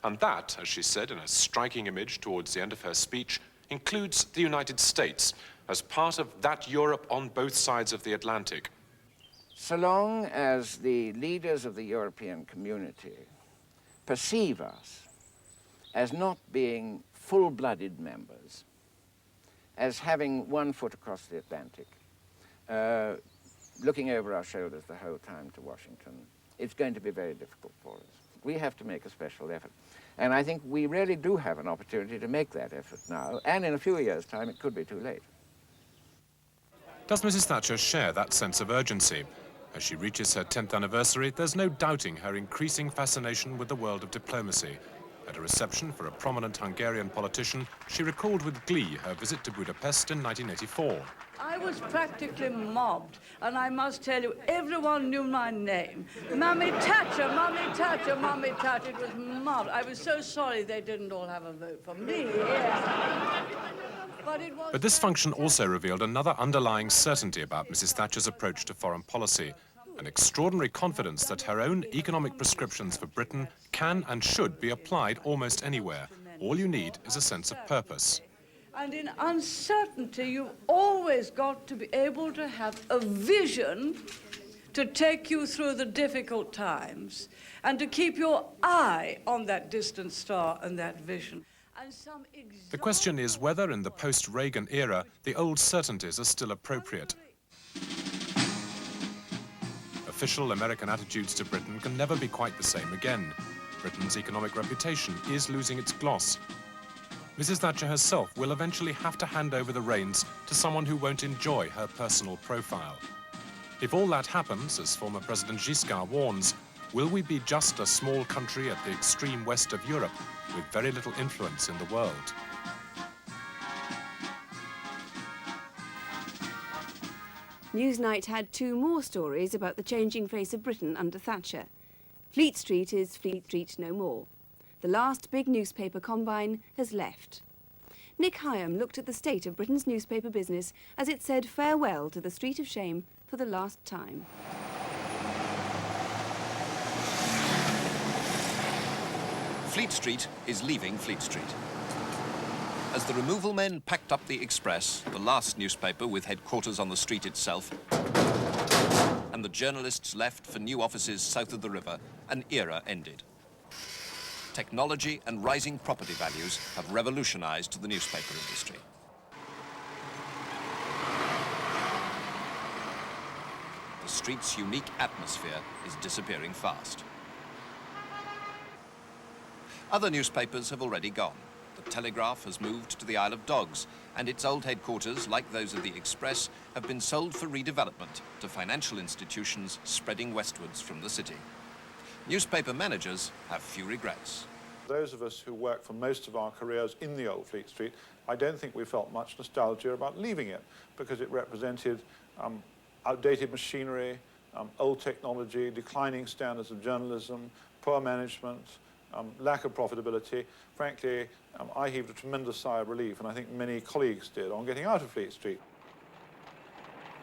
And that, as she said in a striking image towards the end of her speech, includes the United States as part of that Europe on both sides of the Atlantic. So long as the leaders of the European community perceive us as not being full-blooded members, as having one foot across the Atlantic, looking over our shoulders the whole time to Washington, it's going to be very difficult for us. We have to make a special effort. And I think we really do have an opportunity to make that effort now, and in a few years' time it could be too late. Does Mrs. Thatcher share that sense of urgency? As she reaches her 10th anniversary, there's no doubting her increasing fascination with the world of diplomacy. At a reception for a prominent Hungarian politician, she recalled with glee her visit to Budapest in 1984. I was practically mobbed, and I must tell you, everyone knew my name. Mummy Thatcher, Mummy Thatcher, Mummy Thatcher. It was mobbed. I was so sorry they didn't all have a vote for me. Yes. But this function also revealed another underlying certainty about Mrs. Thatcher's approach to foreign policy, an extraordinary confidence that her own economic prescriptions for Britain can and should be applied almost anywhere. All you need is a sense of purpose. And in uncertainty, you've always got to be able to have a vision to take you through the difficult times and to keep your eye on that distant star and that vision. The question is whether in the post-Reagan era, the old certainties are still appropriate. Official American attitudes to Britain can never be quite the same again. Britain's economic reputation is losing its gloss. Mrs. Thatcher herself will eventually have to hand over the reins to someone who won't enjoy her personal profile. If all that happens, as former President Giscard warns, will we be just a small country at the extreme west of Europe with very little influence in the world? Newsnight had two more stories about the changing face of Britain under Thatcher. Fleet Street is Fleet Street no more. The last big newspaper combine has left. Nick Higham looked at the state of Britain's newspaper business as it said farewell to the Street of Shame for the last time. Fleet Street is leaving Fleet Street. As the removal men packed up the Express, the last newspaper with headquarters on the street itself, and the journalists left for new offices south of the river, an era ended. Technology and rising property values have revolutionized the newspaper industry. The street's unique atmosphere is disappearing fast. Other newspapers have already gone. The Telegraph has moved to the Isle of Dogs, and its old headquarters, like those of the Express, have been sold for redevelopment to financial institutions spreading westwards from the city. Newspaper managers have few regrets. Those of us who worked for most of our careers in the old Fleet Street, I don't think we felt much nostalgia about leaving it, because it represented outdated machinery, old technology, declining standards of journalism, poor management, lack of profitability. Frankly, I heaved a tremendous sigh of relief, and I think many colleagues did, on getting out of Fleet Street.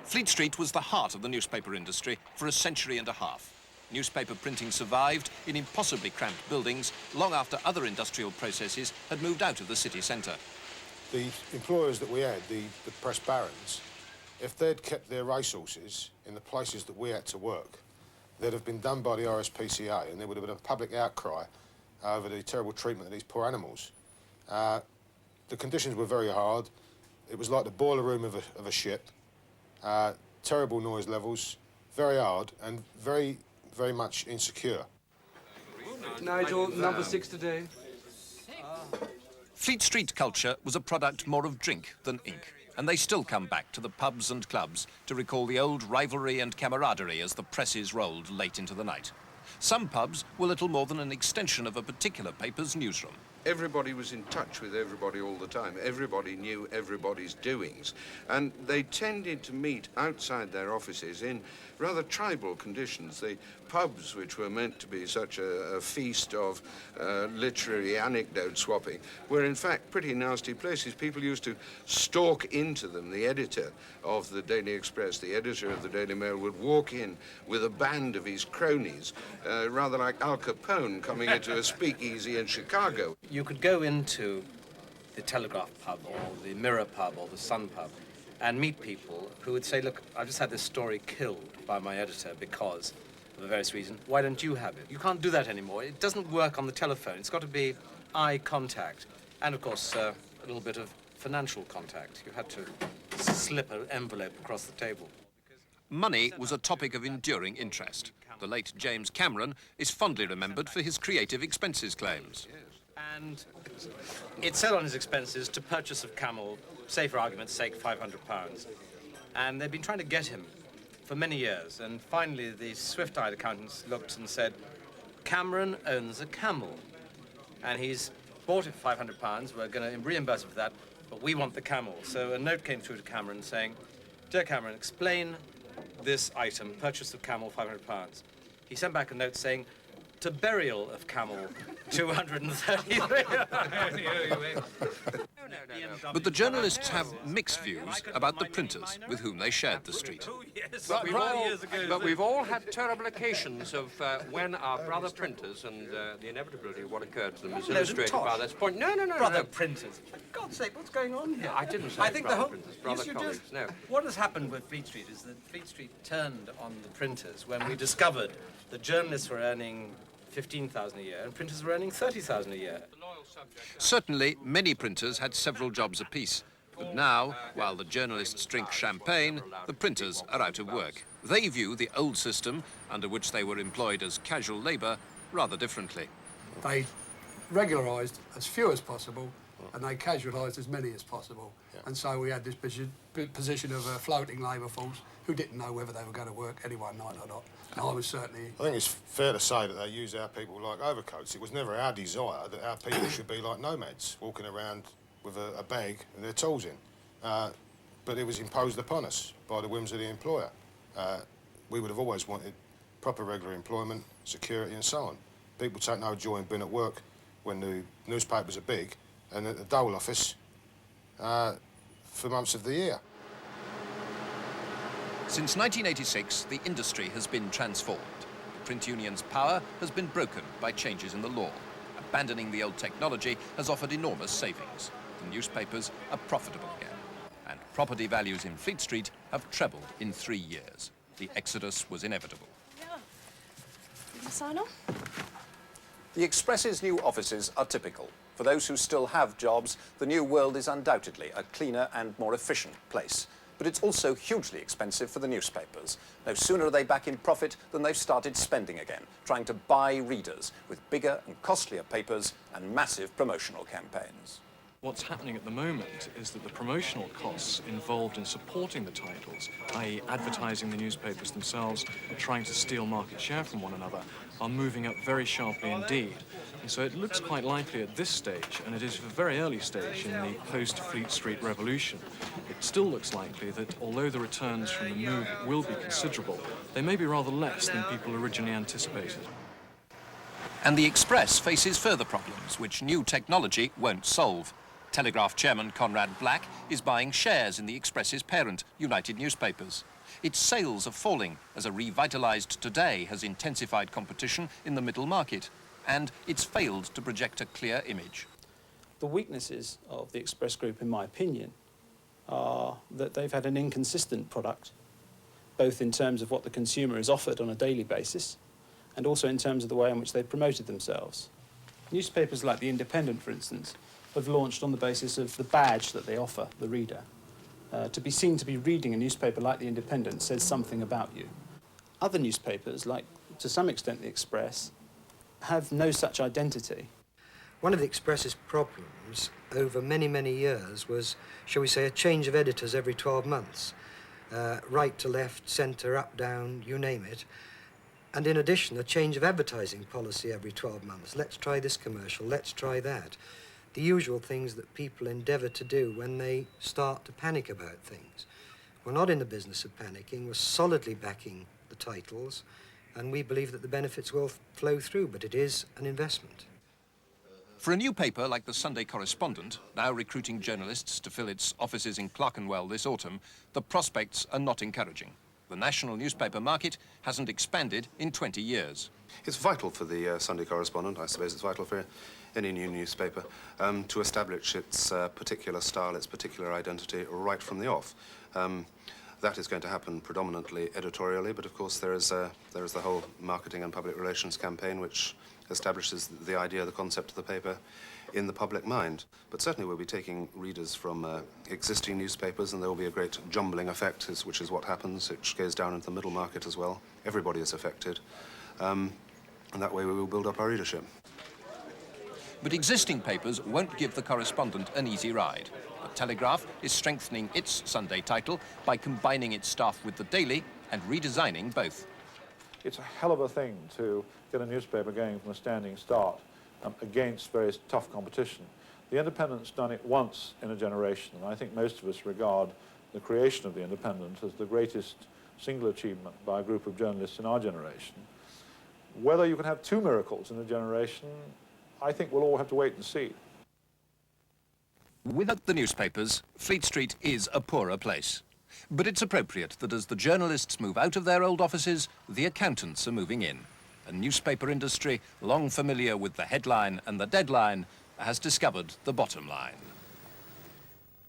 Fleet Street was the heart of the newspaper industry for a century and a half. Newspaper printing survived in impossibly cramped buildings long after other industrial processes had moved out of the city centre. The employers that we had, the press barons, if they'd kept their racehorses in the places that we had to work, they'd have been done by the RSPCA, and there would have been a public outcry over the terrible treatment of these poor animals. The conditions were very hard. It was like the boiler room of a ship. Terrible noise levels, very hard, and very much insecure. Nigel, number 6 today. Fleet Street culture was a product more of drink than ink, and they still come back to the pubs and clubs to recall the old rivalry and camaraderie as the presses rolled late into the night. Some pubs were little more than an extension of a particular paper's newsroom. Everybody was in touch with everybody all the time. Everybody knew everybody's doings. And they tended to meet outside their offices in rather tribal conditions. The pubs, which were meant to be such a feast of literary anecdote swapping, were in fact pretty nasty places. People used to stalk into them. The editor of the Daily Express, the editor of the Daily Mail, would walk in with a band of his cronies, rather like Al Capone coming into a speakeasy in Chicago. You could go into the Telegraph pub or the Mirror pub or the Sun pub and meet people who would say, look, I've just had this story killed by my editor because of a various reason. Why don't you have it? You can't do that anymore. It doesn't work on the telephone. It's got to be eye contact. And, of course, a little bit of financial contact. You had to slip an envelope across the table. Money was a topic of enduring interest. The late James Cameron is fondly remembered for his creative expenses claims. And it said on his expenses to purchase of camel, say for argument's sake, £500. And they've been trying to get him for many years. And finally, the swift-eyed accountants looked and said, Cameron owns a camel. And he's bought it for £500. We're going to reimburse him for that, but we want the camel. So a note came through to Cameron saying, Dear Cameron, explain this item, purchase of camel, £500. He sent back a note saying, to burial of camel, 233. But the journalists have mixed views about the printers with whom they shared the street. But we've all had terrible occasions of when our brother printers and the inevitability of what occurred to them is illustrated by this point. No. Brother printers. For God's sake, what's going on here? I didn't say printers, brother colleagues, no. What has happened with Fleet Street is that Fleet Street turned on the printers when we discovered that journalists were earning 15,000 a year and printers were earning 30,000 a year. Certainly, many printers had several jobs apiece. But now, while the journalists drink champagne, the printers are out of work. They view the old system, under which they were employed as casual labour, rather differently. They regularised as few as possible and they casualised as many as possible. And so we had this position of a floating labour force who didn't know whether they were going to work any one night or not. And I was certainly... I think it's fair to say that they use our people like overcoats. It was never our desire that our people should be like nomads, walking around with a bag and their tools in. But it was imposed upon us by the whims of the employer. We would have always wanted proper regular employment, security and so on. People take no joy in being at work when the newspapers are big and at the dole office for months of the year. Since 1986, the industry has been transformed. The print union's power has been broken by changes in the law. Abandoning the old technology has offered enormous savings. The newspapers are profitable again. And property values in Fleet Street have trebled in 3 years. The exodus was inevitable. Sign off? The Express's new offices are typical. For those who still have jobs, the new world is undoubtedly a cleaner and more efficient place. But it's also hugely expensive for the newspapers. No sooner are they back in profit than they've started spending again, trying to buy readers with bigger and costlier papers and massive promotional campaigns. What's happening at the moment is that the promotional costs involved in supporting the titles, i.e. advertising the newspapers themselves, trying to steal market share from one another, are moving up very sharply indeed. And so it looks quite likely at this stage, and it is a very early stage in the post-Fleet Street revolution, it still looks likely that although the returns from the move will be considerable, they may be rather less than people originally anticipated. And the Express faces further problems, which new technology won't solve. Telegraph chairman Conrad Black is buying shares in the Express's parent, United Newspapers. Its sales are falling as a revitalised Today has intensified competition in the middle market, and it's failed to project a clear image. The weaknesses of the Express Group, in my opinion, are that they've had an inconsistent product, both in terms of what the consumer is offered on a daily basis, and also in terms of the way in which they've promoted themselves. Newspapers like The Independent, for instance, have launched on the basis of the badge that they offer the reader. To be seen to be reading a newspaper like The Independent says something about you. Other newspapers, like to some extent The Express, have no such identity. One of the Express's problems over many, many years was, shall we say, a change of editors every 12 months. Right to left, centre, up, down, you name it. And in addition, a change of advertising policy every 12 months. Let's try this commercial, let's try that. The usual things that people endeavour to do when they start to panic about things. We're not in the business of panicking, we're solidly backing the titles, and we believe that the benefits will flow through, but it is an investment. For a new paper like the Sunday Correspondent, now recruiting journalists to fill its offices in Clerkenwell this autumn, the prospects are not encouraging. The national newspaper market hasn't expanded in 20 years. It's vital for the Sunday Correspondent, I suppose it's vital for any new newspaper, to establish its particular style, its particular identity right from the off. That is going to happen predominantly editorially, but of course there is the whole marketing and public relations campaign which establishes the idea, the concept of the paper in the public mind. But certainly we'll be taking readers from existing newspapers, and there will be a great jumbling effect, which is what happens, which goes down into the middle market as well. Everybody is affected. And that way we will build up our readership. But existing papers won't give the correspondent an easy ride. The Telegraph is strengthening its Sunday title by combining its staff with the Daily and redesigning both. It's a hell of a thing to get a newspaper going from a standing start against very tough competition. The Independent's done it once in a generation, and I think most of us regard the creation of the Independent as the greatest single achievement by a group of journalists in our generation. Whether you can have two miracles in a generation, I think we'll all have to wait and see. Without the newspapers, Fleet Street is a poorer place. But it's appropriate that as the journalists move out of their old offices, the accountants are moving in. A newspaper industry, long familiar with the headline and the deadline, has discovered the bottom line.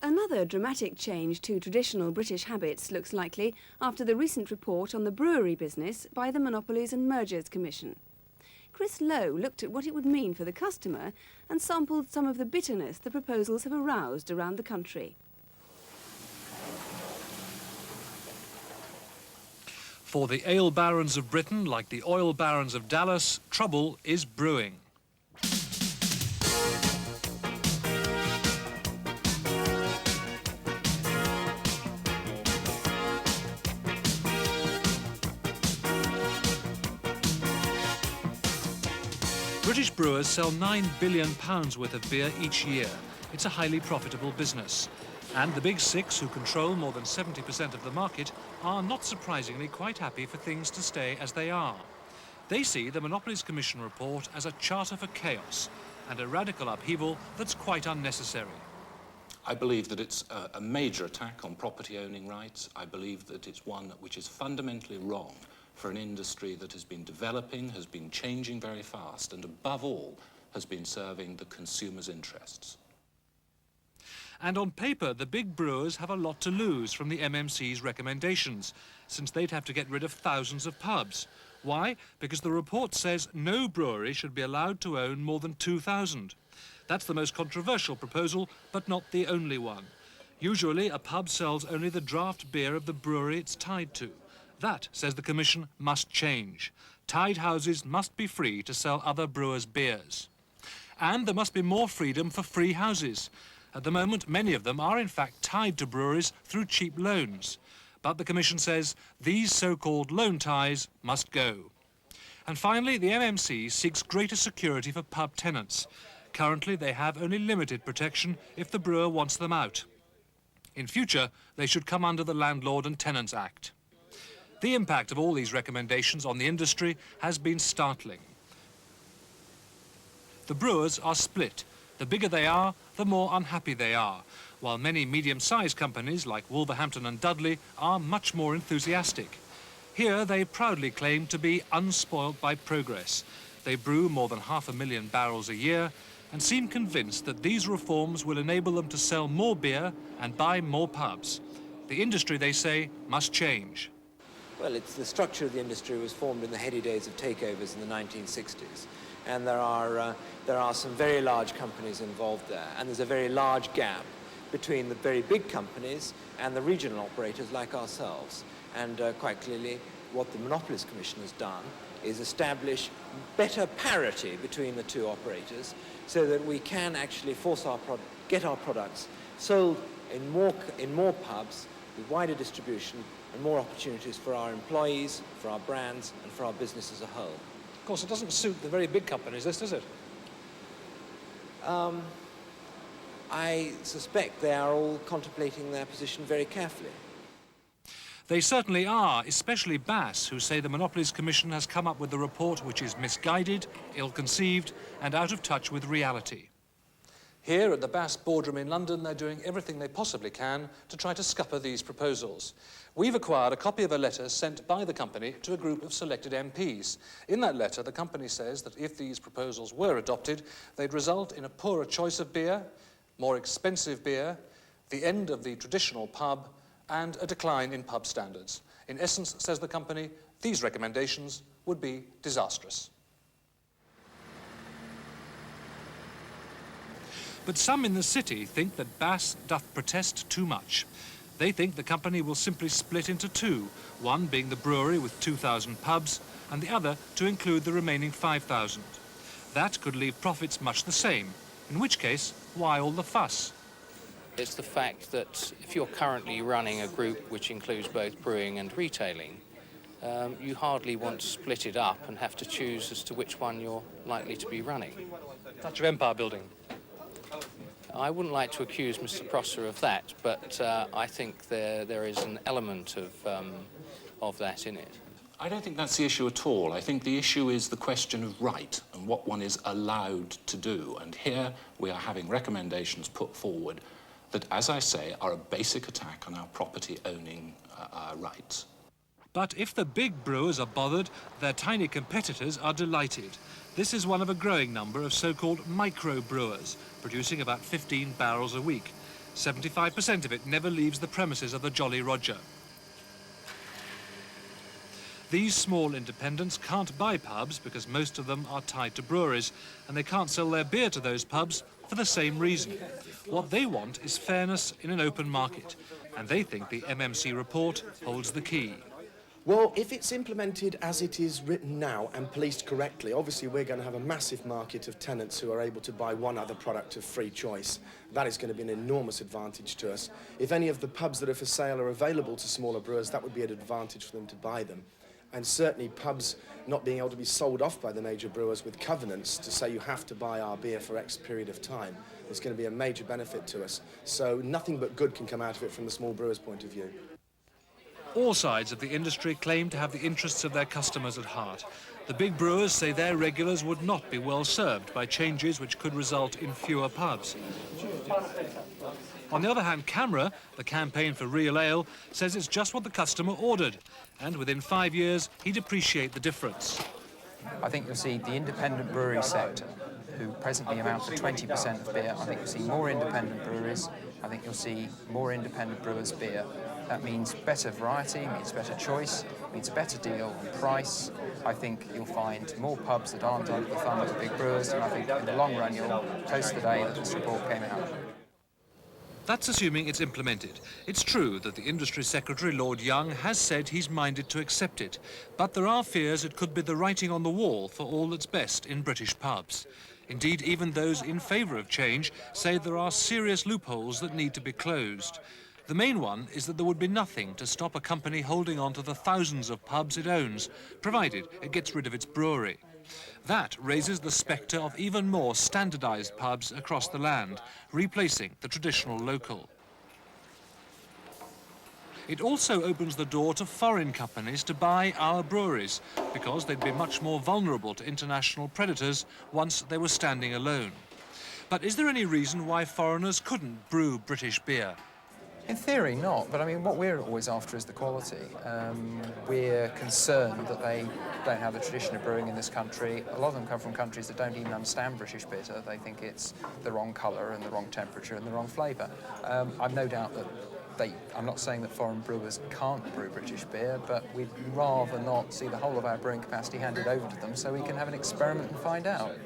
Another dramatic change to traditional British habits looks likely after the recent report on the brewery business by the Monopolies and Mergers Commission. Chris Lowe looked at what it would mean for the customer and sampled some of the bitterness the proposals have aroused around the country. For the ale barons of Britain, like the oil barons of Dallas, trouble is brewing. British brewers sell £9 billion worth of beer each year. It's a highly profitable business. And the big six, who control more than 70% of the market, are not surprisingly quite happy for things to stay as they are. They see the Monopolies Commission report as a charter for chaos and a radical upheaval that's quite unnecessary. I believe that it's a major attack on property owning rights. I believe that it's one which is fundamentally wrong for an industry that has been developing, has been changing very fast, and above all, has been serving the consumer's interests. And on paper, the big brewers have a lot to lose from the MMC's recommendations, since they'd have to get rid of thousands of pubs. Why? Because the report says no brewery should be allowed to own more than 2,000. That's the most controversial proposal, but not the only one. Usually, a pub sells only the draft beer of the brewery it's tied to. That, says the Commission, must change. Tied houses must be free to sell other brewers' beers. And there must be more freedom for free houses. At the moment, many of them are in fact tied to breweries through cheap loans. But the Commission says these so-called loan ties must go. And finally, the MMC seeks greater security for pub tenants. Currently, they have only limited protection if the brewer wants them out. In future, they should come under the Landlord and Tenants Act. The impact of all these recommendations on the industry has been startling. The brewers are split. The bigger they are, the more unhappy they are, while many medium-sized companies like Wolverhampton and Dudley are much more enthusiastic. Here they proudly claim to be unspoilt by progress. They brew more than 500,000 barrels a year and seem convinced that these reforms will enable them to sell more beer and buy more pubs. The industry, they say, must change. Well, the structure of the industry was formed in the heady days of takeovers in the 1960s. And there are some very large companies involved there. And there's a very large gap between the very big companies and the regional operators like ourselves. And quite clearly, what the Monopolies Commission has done is establish better parity between the two operators so that we can actually get our products sold in more pubs with wider distribution and more opportunities for our employees, for our brands, and for our business as a whole. Of course, it doesn't suit the very big companies, this, does it? I suspect they are all contemplating their position very carefully. They certainly are, especially Bass, who say the Monopolies Commission has come up with a report which is misguided, ill-conceived, and out of touch with reality. Here at the Bass boardroom in London, they're doing everything they possibly can to try to scupper these proposals. We've acquired a copy of a letter sent by the company to a group of selected MPs. In that letter, the company says that if these proposals were adopted, they'd result in a poorer choice of beer, more expensive beer, the end of the traditional pub, and a decline in pub standards. In essence, says the company, these recommendations would be disastrous. But some in the city think that Bass doth protest too much. They think the company will simply split into two, one being the brewery with 2,000 pubs, and the other to include the remaining 5,000. That could leave profits much the same, in which case, why all the fuss? It's the fact that if you're currently running a group which includes both brewing and retailing, you hardly want to split it up and have to choose as to which one you're likely to be running. Touch of empire building. I wouldn't like to accuse Mr. Prosser of that, but I think there is an element of that in it. I don't think that's the issue at all. I think the issue is the question of right and what one is allowed to do. And here we are having recommendations put forward that, as I say, are a basic attack on our property-owning rights. But if the big brewers are bothered, their tiny competitors are delighted. This is one of a growing number of so-called micro-brewers, producing about 15 barrels a week. 75% of it never leaves the premises of the Jolly Roger. These small independents can't buy pubs because most of them are tied to breweries, and they can't sell their beer to those pubs for the same reason. What they want is fairness in an open market, and they think the MMC report holds the key. Well, if it's implemented as it is written now and policed correctly, obviously we're going to have a massive market of tenants who are able to buy one other product of free choice. That is going to be an enormous advantage to us. If any of the pubs that are for sale are available to smaller brewers, that would be an advantage for them to buy them. And certainly pubs not being able to be sold off by the major brewers with covenants to say you have to buy our beer for X period of time is going to be a major benefit to us. So nothing but good can come out of it from the small brewers' point of view. All sides of the industry claim to have the interests of their customers at heart. The big brewers say their regulars would not be well served by changes which could result in fewer pubs. On the other hand, CAMRA, the Campaign for Real Ale, says it's just what the customer ordered, and within 5 years he'd appreciate the difference. I think you'll see the independent brewery sector, who presently amount to 20% of beer. I think you'll see more independent breweries. I think you'll see more independent brewers' beer. That means better variety, means better choice, means a better deal on price. I think you'll find more pubs that aren't under the thumb of the big brewers, and I think in the long run you'll toast the day that this report came out. That's assuming it's implemented. It's true that the Industry Secretary, Lord Young, has said he's minded to accept it, but there are fears it could be the writing on the wall for all that's best in British pubs. Indeed, even those in favour of change say there are serious loopholes that need to be closed. The main one is that there would be nothing to stop a company holding on to the thousands of pubs it owns, provided it gets rid of its brewery. That raises the spectre of even more standardised pubs across the land, replacing the traditional local. It also opens the door to foreign companies to buy our breweries, because they'd be much more vulnerable to international predators once they were standing alone. But is there any reason why foreigners couldn't brew British beer? In theory, not. But I mean, what we're always after is the quality. We're concerned that they don't have the tradition of brewing in this country. A lot of them come from countries that don't even understand British bitter. They think it's the wrong colour and the wrong temperature and the wrong flavour. I've no doubt that I'm not saying that foreign brewers can't brew British beer, but we'd rather not see the whole of our brewing capacity handed over to them so we can have an experiment and find out.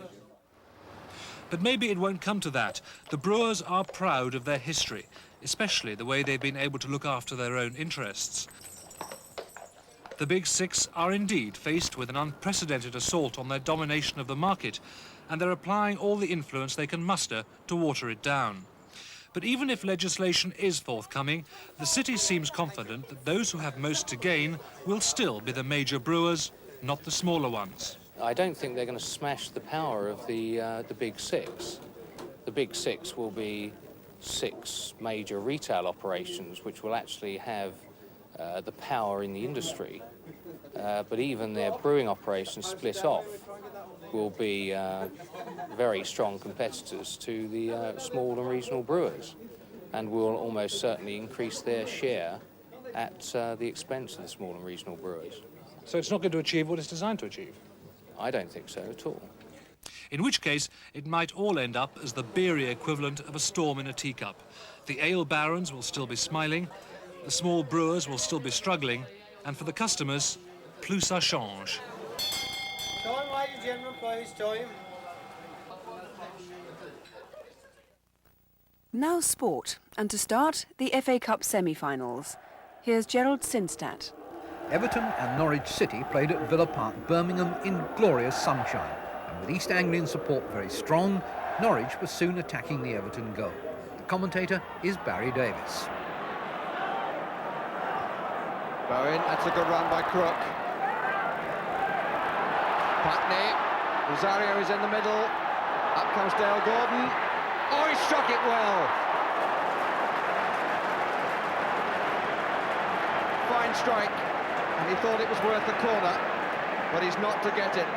But maybe it won't come to that. The brewers are proud of their history, especially the way they've been able to look after their own interests. The Big Six are indeed faced with an unprecedented assault on their domination of the market, and they're applying all the influence they can muster to water it down. But even if legislation is forthcoming, the city seems confident that those who have most to gain will still be the major brewers, not the smaller ones. I don't think they're going to smash the power of the Big Six. The Big Six will be 6 major retail operations which will actually have the power in the industry. But even their brewing operations split off will be very strong competitors to the small and regional brewers, and will almost certainly increase their share at the expense of the small and regional brewers. So it's not going to achieve what it's designed to achieve? I don't think so at all. In which case, it might all end up as the beery equivalent of a storm in a teacup. The ale barons will still be smiling, the small brewers will still be struggling, and for the customers, plus ça change. Time, ladies and gentlemen, please, time. Now sport, and to start, the FA Cup semi-finals. Here's Gerald Sinstadt. Everton and Norwich City played at Villa Park, Birmingham, in glorious sunshine. And with East Anglian support very strong, Norwich was soon attacking the Everton goal. The commentator is Barry Davis. Bowen, that's a good run by Crook. Putney, Rosario is in the middle. Up comes Dale Gordon. Oh, he struck it well. Fine strike, and he thought it was worth the corner, but he's not to get it.